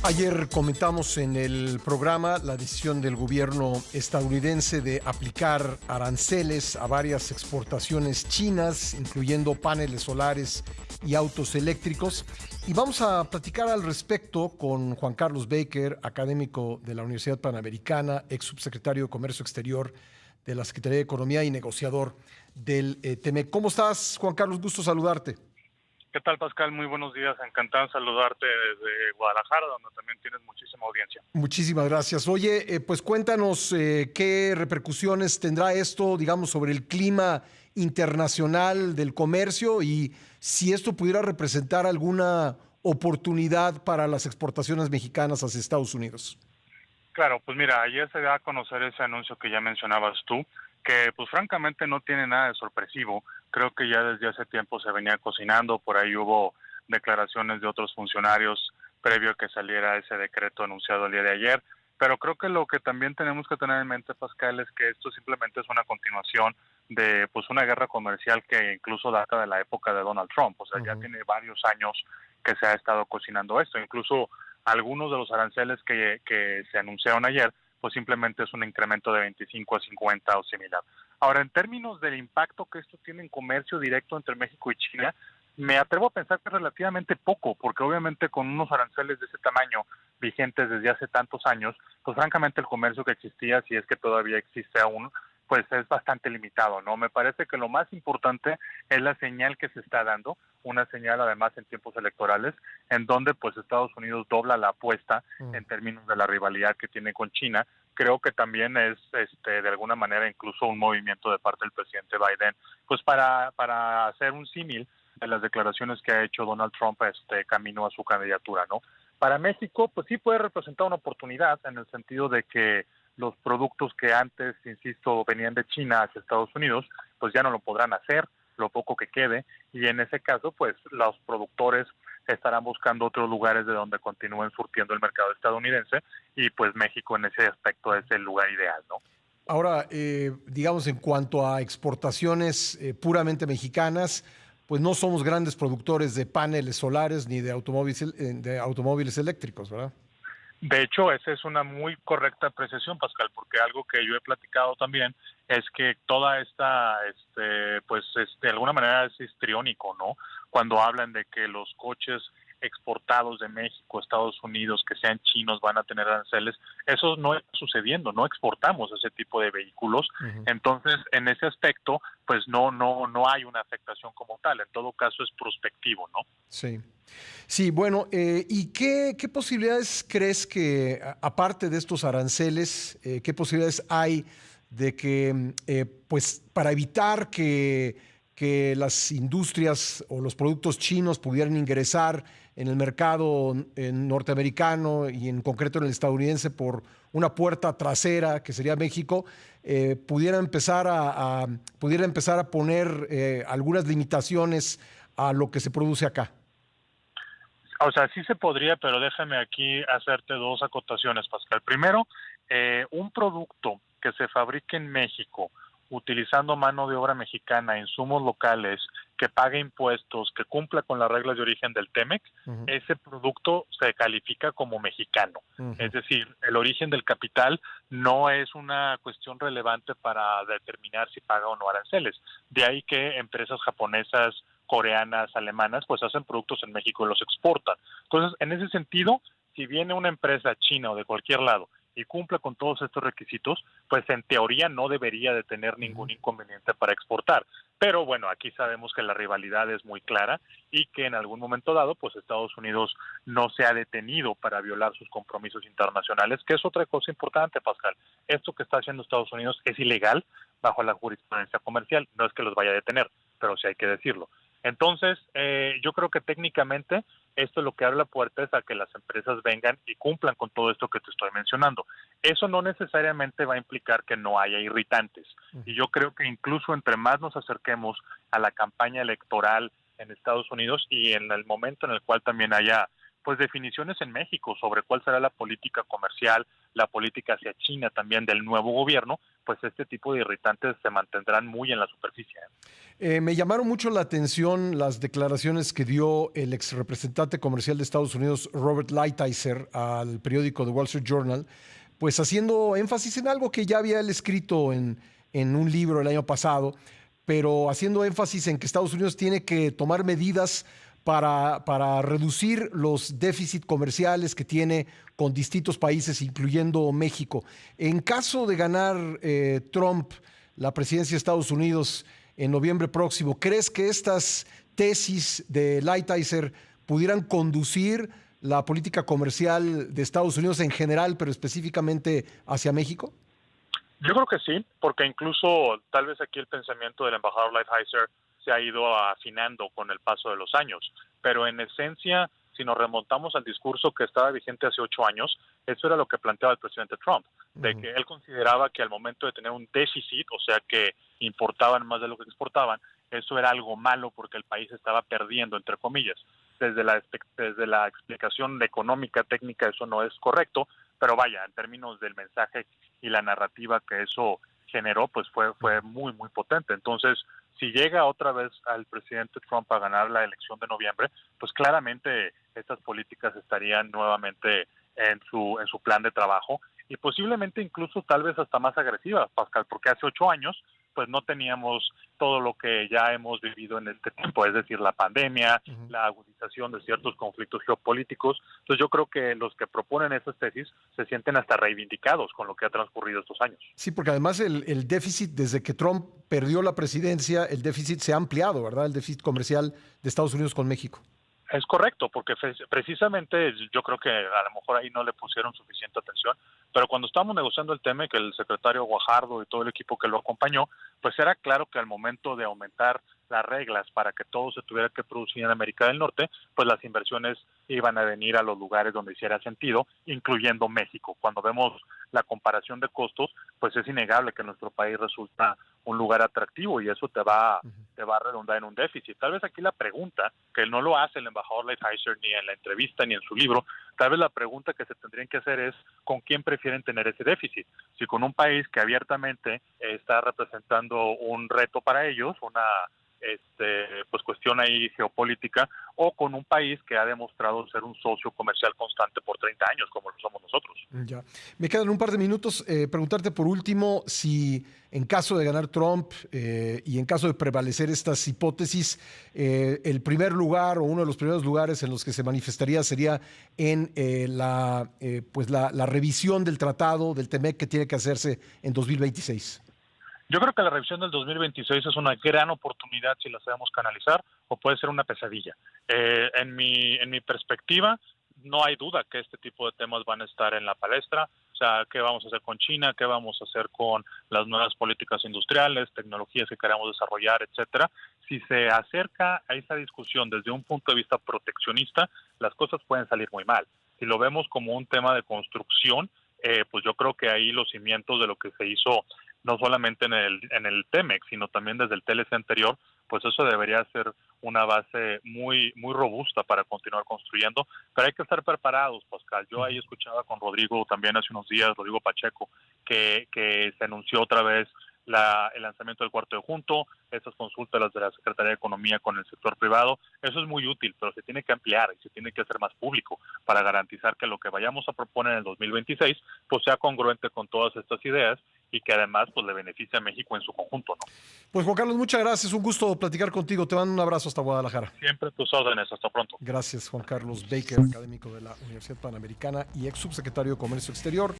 Ayer comentamos en el programa la decisión del gobierno estadounidense de aplicar aranceles a varias exportaciones chinas, incluyendo paneles solares y autos eléctricos. Y vamos a platicar al respecto con Juan Carlos Baker, académico de la Universidad Panamericana, ex subsecretario de Comercio Exterior de la Secretaría de Economía y negociador del TEMEC. ¿Cómo estás, Juan Carlos? Gusto saludarte. ¿Qué tal, Pascal? Muy buenos días. Encantado de saludarte desde Guadalajara, donde también tienes muchísima audiencia. Muchísimas gracias. Oye, pues cuéntanos qué repercusiones tendrá esto, digamos, sobre el clima internacional del comercio y si esto pudiera representar alguna oportunidad para las exportaciones mexicanas hacia Estados Unidos. Claro, pues mira, ayer se da a conocer ese anuncio que ya mencionabas tú, que pues francamente no tiene nada de sorpresivo. Creo que ya desde hace tiempo se venía cocinando, por ahí hubo declaraciones de otros funcionarios previo a que saliera ese decreto anunciado el día de ayer, pero creo que lo que también tenemos que tener en mente, Pascal, es que esto simplemente es una continuación de pues una guerra comercial que incluso data de la época de Donald Trump, o sea, ya tiene varios años que se ha estado cocinando esto, incluso algunos de los aranceles que se anunciaron ayer, pues simplemente es un incremento de 25 a 50 o similar. Ahora, en términos del impacto que esto tiene en comercio directo entre México y China, me atrevo a pensar que es relativamente poco, porque obviamente con unos aranceles de ese tamaño vigentes desde hace tantos años, pues francamente el comercio que existía, si es que todavía existe aún, pues es bastante limitado, ¿no? Me parece que lo más importante es la señal que se está dando, una señal además en tiempos electorales, en donde pues Estados Unidos dobla la apuesta en términos de la rivalidad que tiene con China. Creo que también es de alguna manera incluso un movimiento de parte del presidente Biden, pues para hacer un símil de las declaraciones que ha hecho Donald Trump camino a su candidatura, ¿no? Para México, pues sí puede representar una oportunidad en el sentido de que los productos que antes, insisto, venían de China hacia Estados Unidos, pues ya no lo podrán hacer, lo poco que quede, y en ese caso, pues los productores estarán buscando otros lugares de donde continúen surtiendo el mercado estadounidense, y pues México en ese aspecto es el lugar ideal, ¿no? Ahora, digamos, en cuanto a exportaciones puramente mexicanas, pues no somos grandes productores de paneles solares ni de automóviles eléctricos, ¿verdad? De hecho, esa es una muy correcta apreciación, Pascal, porque algo que yo he platicado también es que toda esta, de alguna manera es histriónico, ¿no? Cuando hablan de que los coches exportados de México a Estados Unidos, que sean chinos, van a tener aranceles, eso no está sucediendo, no exportamos ese tipo de vehículos, entonces en ese aspecto, pues no hay una afectación como tal, en todo caso es prospectivo, ¿no? Sí. Sí, bueno, ¿y qué posibilidades crees que, aparte de estos aranceles, qué posibilidades hay de que, pues, para evitar que las industrias o los productos chinos pudieran ingresar en el mercado norteamericano y en concreto en el estadounidense por una puerta trasera, que sería México, pudiera empezar a poner algunas limitaciones a lo que se produce acá? O sea, sí se podría, pero déjame aquí hacerte dos acotaciones, Pascal. Primero, un producto que se fabrique en México utilizando mano de obra mexicana, insumos locales, que pague impuestos, que cumpla con las reglas de origen del TEMEC, ese producto se califica como mexicano. Es decir, el origen del capital no es una cuestión relevante para determinar si paga o no aranceles. De ahí que empresas japonesas, coreanas, alemanas, pues hacen productos en México y los exportan. Entonces, en ese sentido, si viene una empresa china o de cualquier lado y cumple con todos estos requisitos, pues en teoría no debería de tener ningún inconveniente para exportar. Pero bueno, aquí sabemos que la rivalidad es muy clara y que en algún momento dado, pues Estados Unidos no se ha detenido para violar sus compromisos internacionales, que es otra cosa importante, Pascal. Esto que está haciendo Estados Unidos es ilegal bajo la jurisprudencia comercial, no es que los vaya a detener, pero sí hay que decirlo. Entonces, yo creo que técnicamente esto lo que abre la puerta es a que las empresas vengan y cumplan con todo esto que te estoy mencionando. Eso no necesariamente va a implicar que no haya irritantes. Y yo creo que incluso entre más nos acerquemos a la campaña electoral en Estados Unidos y en el momento en el cual también haya pues definiciones en México sobre cuál será la política comercial, la política hacia China también del nuevo gobierno, pues este tipo de irritantes se mantendrán muy en la superficie. Me llamaron mucho la atención las declaraciones que dio el ex representante comercial de Estados Unidos, Robert Lighthizer, al periódico The Wall Street Journal, pues haciendo énfasis en algo que ya había él escrito en un libro el año pasado, pero haciendo énfasis en que Estados Unidos tiene que tomar medidas para reducir los déficits comerciales que tiene con distintos países, incluyendo México. En caso de ganar Trump la presidencia de Estados Unidos en noviembre próximo, ¿crees que estas tesis de Lighthizer pudieran conducir la política comercial de Estados Unidos en general, pero específicamente hacia México? Yo creo que sí, porque incluso tal vez aquí el pensamiento del embajador Lighthizer se ha ido afinando con el paso de los años, pero en esencia, si nos remontamos al discurso que estaba vigente hace 8 años, eso era lo que planteaba el presidente Trump, de que él consideraba que al momento de tener un déficit, o sea que importaban más de lo que exportaban, eso era algo malo porque el país estaba perdiendo, entre comillas. Desde la explicación económica, técnica, eso no es correcto, pero vaya, en términos del mensaje y la narrativa que eso generó, pues fue muy, muy potente. Entonces, si llega otra vez al presidente Trump a ganar la elección de noviembre, pues claramente estas políticas estarían nuevamente en su plan de trabajo y posiblemente incluso tal vez hasta más agresivas, Pascal, porque hace 8 años pues no teníamos todo lo que ya hemos vivido en este tiempo, es decir, la pandemia, la agudización de ciertos conflictos geopolíticos. Entonces yo creo que los que proponen esas tesis se sienten hasta reivindicados con lo que ha transcurrido estos años. Sí, porque además el déficit, desde que Trump perdió la presidencia, el déficit se ha ampliado, ¿verdad? El déficit comercial de Estados Unidos con México. Es correcto, porque precisamente yo creo que a lo mejor ahí no le pusieron suficiente atención, pero cuando estábamos negociando el tema, que el secretario Guajardo y todo el equipo que lo acompañó, pues era claro que al momento de aumentar las reglas para que todo se tuviera que producir en América del Norte, pues las inversiones iban a venir a los lugares donde hiciera sentido, incluyendo México. Cuando vemos la comparación de costos, pues es innegable que nuestro país resulta un lugar atractivo y eso te va a redundar en un déficit. Tal vez aquí la pregunta, que no lo hace el embajador Lighthizer ni en la entrevista ni en su libro, tal vez la pregunta que se tendrían que hacer es ¿con quién prefieren tener ese déficit? Si con un país que abiertamente está representando un reto para ellos, una pues cuestión ahí geopolítica, o con un país que ha demostrado ser un socio comercial constante por 30 años, como lo somos nosotros. Ya. Me quedan un par de minutos. Preguntarte por último si en caso de ganar Trump y en caso de prevalecer estas hipótesis, el primer lugar o uno de los primeros lugares en los que se manifestaría sería en la revisión del tratado del TEMEC que tiene que hacerse en 2026. Yo creo que la revisión del 2026 es una gran oportunidad si la sabemos canalizar, o puede ser una pesadilla. En mi perspectiva, no hay duda que este tipo de temas van a estar en la palestra. O sea, ¿qué vamos a hacer con China? ¿Qué vamos a hacer con las nuevas políticas industriales, tecnologías que queramos desarrollar, etcétera? Si se acerca a esa discusión desde un punto de vista proteccionista, las cosas pueden salir muy mal. Si lo vemos como un tema de construcción, pues yo creo que ahí los cimientos de lo que se hizo no solamente en el TEMEC, sino también desde el TLC anterior, pues eso debería ser una base muy muy robusta para continuar construyendo, pero hay que estar preparados, Pascal. Yo ahí escuchaba con Rodrigo también hace unos días, Rodrigo Pacheco, que se anunció otra vez el lanzamiento del cuarto de junto, esas consultas de la Secretaría de Economía con el sector privado. Eso es muy útil, pero se tiene que ampliar y se tiene que hacer más público para garantizar que lo que vayamos a proponer en el 2026 pues sea congruente con todas estas ideas y que además pues le beneficie a México en su conjunto, ¿no? Pues Juan Carlos, muchas gracias, un gusto platicar contigo, te mando un abrazo hasta Guadalajara. Siempre tus órdenes, hasta pronto. Gracias, Juan Carlos Baker, académico de la Universidad Panamericana y ex subsecretario de Comercio Exterior.